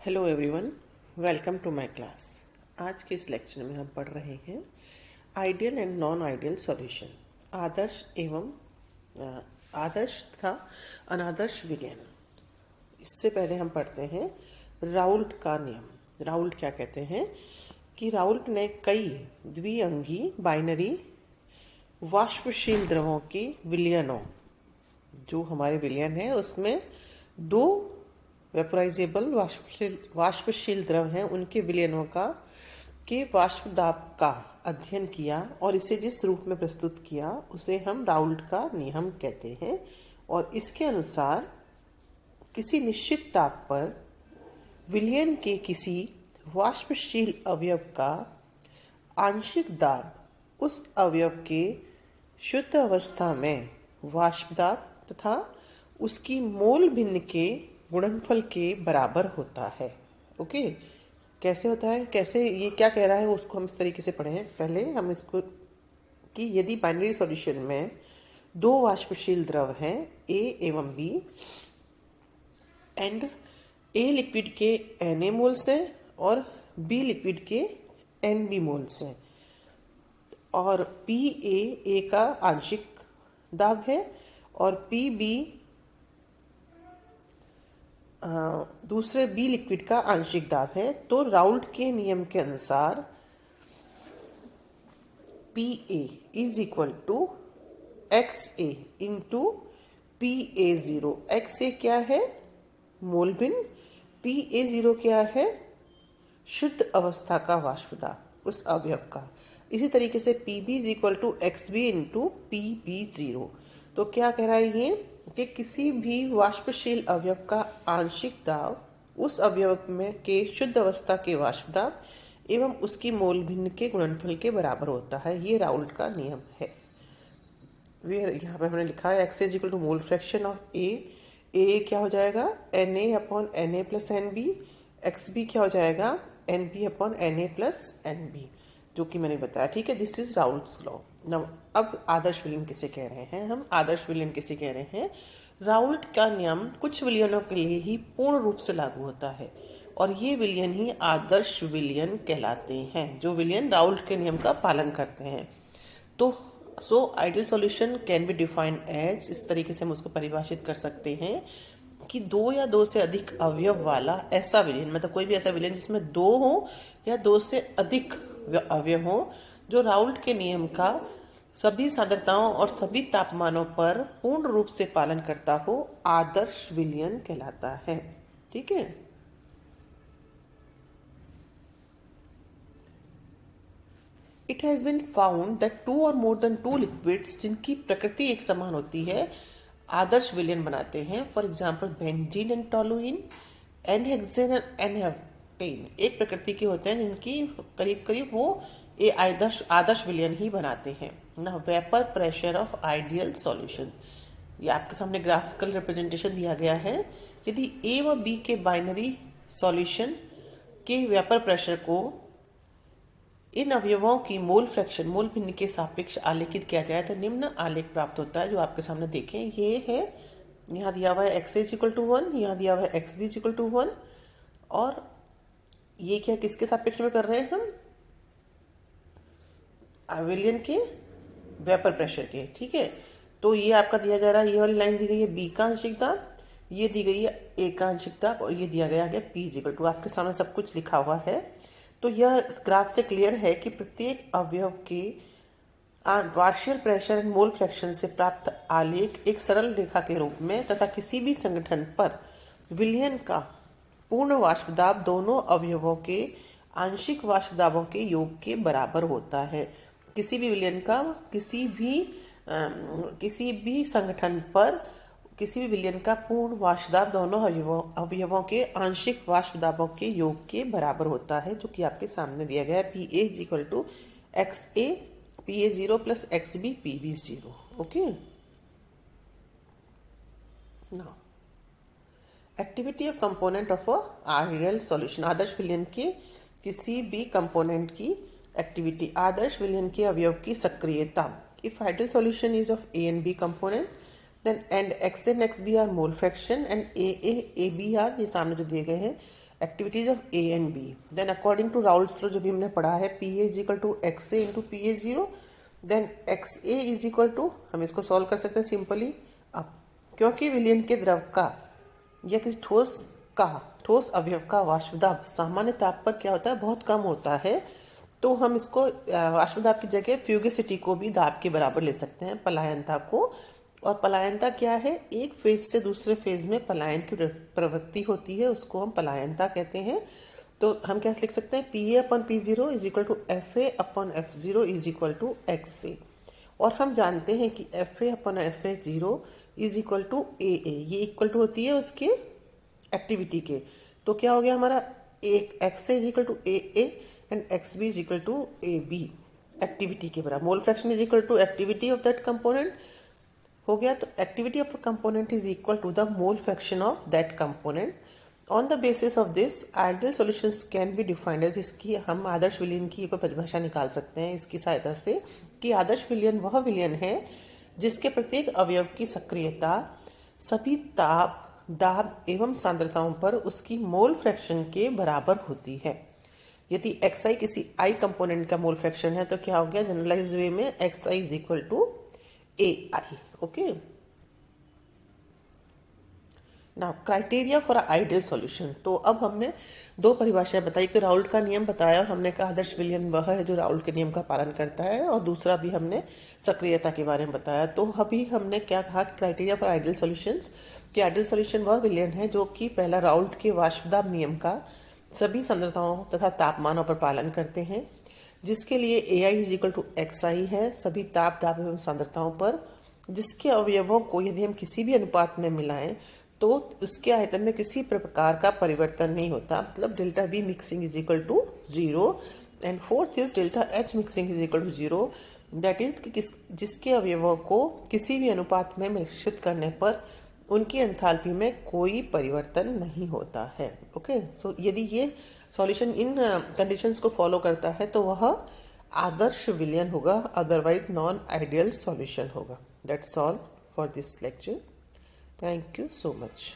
Hello everyone, welcome to my class. आज के इस लेक्चर में हम पढ़ रहे हैं ideal and non ideal solution, आदर्श तथा अनादर्श विलयन। इससे पहले हम पढ़ते हैं राउल्ट का नियम। राउल्ट क्या कहते हैं कि राउल्ट ने कई द्विअंगी बाइनरी वाष्पशील द्रवों की विलयनों, जो हमारे विलयन है उसमें दो वेपोराइजेबल वाष्पशील द्रव हैं, उनके विलयनों के वाष्प दाब का अध्ययन किया और इसे जिस रूप में प्रस्तुत किया उसे हम राउल्ट का नियम कहते हैं। और इसके अनुसार किसी निश्चित ताप पर विलयन के किसी वाष्पशील अवयव का आंशिक दाब उस अवयव के शुद्ध अवस्था में वाष्प दाब तथा उसकी मोल भिन्न के गुणनफल के बराबर होता है। ओके, कैसे होता है, कैसे, ये क्या कह रहा है उसको हम इस तरीके से पढ़ें। पहले हम इसको कि यदि बाइनरी सॉल्यूशन में दो वाष्पशील द्रव हैं ए एवं बी एंड ए लिक्विड के Na मोल्स हैं और बी लिक्विड के Nb मोल्स हैं और Pa का आंशिक दाब है और Pb दूसरे बी लिक्विड का आंशिक दाब है, तो राउल्ट के नियम के अनुसार Pa is equal to XA into Pa0। XA क्या है, मोल भिन्न, Pa0 क्या है, शुद्ध अवस्था का वाष्प दाब उस अवयव का। इसी तरीके से Pb is equal to XB into Pb0। तो क्या कह रहा है ये कि किसी भी वाष्पशील अवयव का आंशिक दाब उस अवयव में के शुद्ध अवस्था के वाष्प दाब एवं उसकी मोल भिन्न के गुणनफल के बराबर होता है। ये राउल्ट का नियम है। यहाँ पे हमने लिखा है X is equal to mole fraction of A क्या हो जाएगा Na upon Na plus NB, XB क्या हो जाएगा NB upon Na plus NB, जो कि मैंने बताया। ठीक है, दिस इज राउल्ट्स लॉ। अब आदर्श विलयन किसे कह रहे हैं हम? आदर्श विलयन किसे कह रहे हैं? राउल्ट का नियम कुछ विलयनों के लिए ही पूर्ण रूप से लागू होता है और ये विलयन ही आदर्श विलयन कहलाते हैं, जो विलयन राउल्ट के नियम का पालन करते हैं। तो ideal solution can be defined as, इस तरीके से हम उसको परिभाषित कर सकते हैं कि दो या दो से अधिक अवयव वाला ऐसा विलयन, मतलब कोई भी ऐसा विलयन जिसमें दो हो या दो से अधिक अवयव हो, जो राउल्ट के नियम का सभी सांद्रताओं और सभी तापमानों पर पूर्ण रूप से पालन करता हो, आदर्श विलयन कहलाता है। ठीक है, it has been found that two और मोर देन टू लिक्विड्स जिनकी प्रकृति एक समान होती है आदर्श विलयन बनाते हैं। For example benzene and toluene and hexane and heptane एक प्रकृति के होते हैं जिनकी करीब करीब वो ये आदर्श विलयन ही बनाते हैं ना। Vapour pressure of ideal solution, ये आपके सामने ग्राफिकल रिप्रेजेंटेशन दिया गया है। यदि ए व बी के बाइनरी सॉल्यूशन के वेपर प्रेशर को इन अवयवों की मोल फ्रैक्शन, मोल भिन्न के सापेक्ष आलेखित किया जाए तो निम्न आलेख प्राप्त होता है, जो आपके सामने देखें। ये है, यहाँ दिया हुआ है XA इक्वल टू 1, यहाँ दिया हुआ है XB इक्वल टू 1 और ये क्या किसके सापेक्ष में कर रहे हैं हम? विलयन के वेपर प्रेशर के। ठीक है, तो ये आपका दिया जा रहा है, ये वाली लाइन दी गई है बी का आंशिक दाब, ये दी गई है ए का आंशिक दाब और ये दिया गया है P इक्वल टू, आपके सामने सब कुछ लिखा हुआ है। तो यह इस ग्राफ से क्लियर है कि प्रत्येक अवयव के वार्षियल प्रेशर एंड मोल फ्रैक्शन से प्राप्त आलेख एक सरल रेखा के रूप में तथा किसी भी संगठन पर विलयन का पूर्ण वाष्प दाब दोनों अवयवों के आंशिक वाष्प दाबों के योग के बराबर होता है। किसी भी विलयन का किसी भी संगठन पर किसी भी विलयन का पूर्ण वाष्प दाब दोनों अवयवों के आंशिक वाष्प दाबों के योग के बराबर होता है, जो कि आपके सामने दिया गया है। Pa is equal to XA Pa0 plus XB Pb0। Okay, now activity of component of a ideal solution, आदर्श विलयन के किसी भी कंपोनेंट की एक्टिविटी, आदर्श विलयन के अवयव की सक्रियता। If ideal solution is of A and B component then and X and XB are mole fraction and AA AB are, ये सामने जो दिए गए हैं activities of A and B, then according to Raoult's law जो भी हमने पढ़ा है, P A is equal to X A into P A zero, then X A is equal to, हम इसको सॉल्व कर सकते हैं सिंपली। अब क्योंकि विलयन के द्रव का या किसी ठोस अवयव का वाष्प दाब सामान्य ताप पर क्या होता है, बहुत कम होता है, तो हम इसको वाष्प दाब की जगह फ्यूगिसिटी को भी दाब के बराबर ले सकते हैं, पलायनता को। और पलायनता क्या है, एक फेज से दूसरे फेज में पलायन की प्रवृत्ति होती है, उसको हम पलायनता कहते हैं। तो हम क्या लिख सकते हैं, P A upon P zero is equal to F A upon F zero is equal to X A. और हम जानते हैं कि F A upon F A zero is equal to A A, ये इक्वल टू होती है उसके activity के। तो क्या हो गया हमारा, एक X A is equal to A A and X B is equal to A B, activity के बराबर। Mole fraction is equal to activity of that component हो गया। तो activity of a component is equal to the mole fraction of that component. On the basis of this ideal solutions can be defined as, इसकी हम आदर्श विलयन की एक परिभाषा निकाल सकते हैं इसकी सहायता से, कि आदर्श विलयन वह विलयन है जिसके प्रत्येक अवयव की सक्रियता सभी ताप, दाब एवं सांद्रताओं पर उसकी मोल फ्रैक्शन के बराबर होती है। यदि एक्स आई किसी आई कंपोनेंट का मोल फ्रैक्शन है तो क्या हो गया, जनरलाइज वे में X I is equal to A I. Okay, now criteria for ideal solution. तो अब हमने दो परिभाषाएं बताई, तो राउल्ट का नियम बताया और हमने कहा आदर्श विलयन वह है जो राउल्ट के नियम का पालन करता है, और दूसरा भी हमने सक्रियता के बारे में बताया। तो अभी हमने क्या कहा, क्राइटेरिया फॉर आइडियल सॉल्यूशंस, कि आइडियल सॉल्यूशन वह विलयन है जो कि पहला राउल्ट के वाष्पदाब नियम का सभी सांद्रताओं तथा तापमानों पर पालन करते हैं, जिसके लिए ए आई इज इक्वल टू एक्स आई है सभी ताप, दाब एवं सांद्रताओं पर, जिसके अवयवों को यदि हम किसी भी अनुपात में मिलाएं तो उसके आयतन में किसी प्रकार का परिवर्तन नहीं होता, मतलब delta V mixing is equal to zero. And fourth is delta H mixing is equal to zero, that is जिसके अवयवों को किसी भी अनुपात में मिश्रित करने पर उनकी एंथैल्पी में कोई परिवर्तन नहीं होता है। ओके, सो यदि ये सॉल्यूशन इन कंडीशंस को फॉलो करता है तो वह आदर्श विलयन होगा, अदरवाइज नॉन आइडियल सॉल्यूशन होगा। That's all for this lecture. Thank you so much.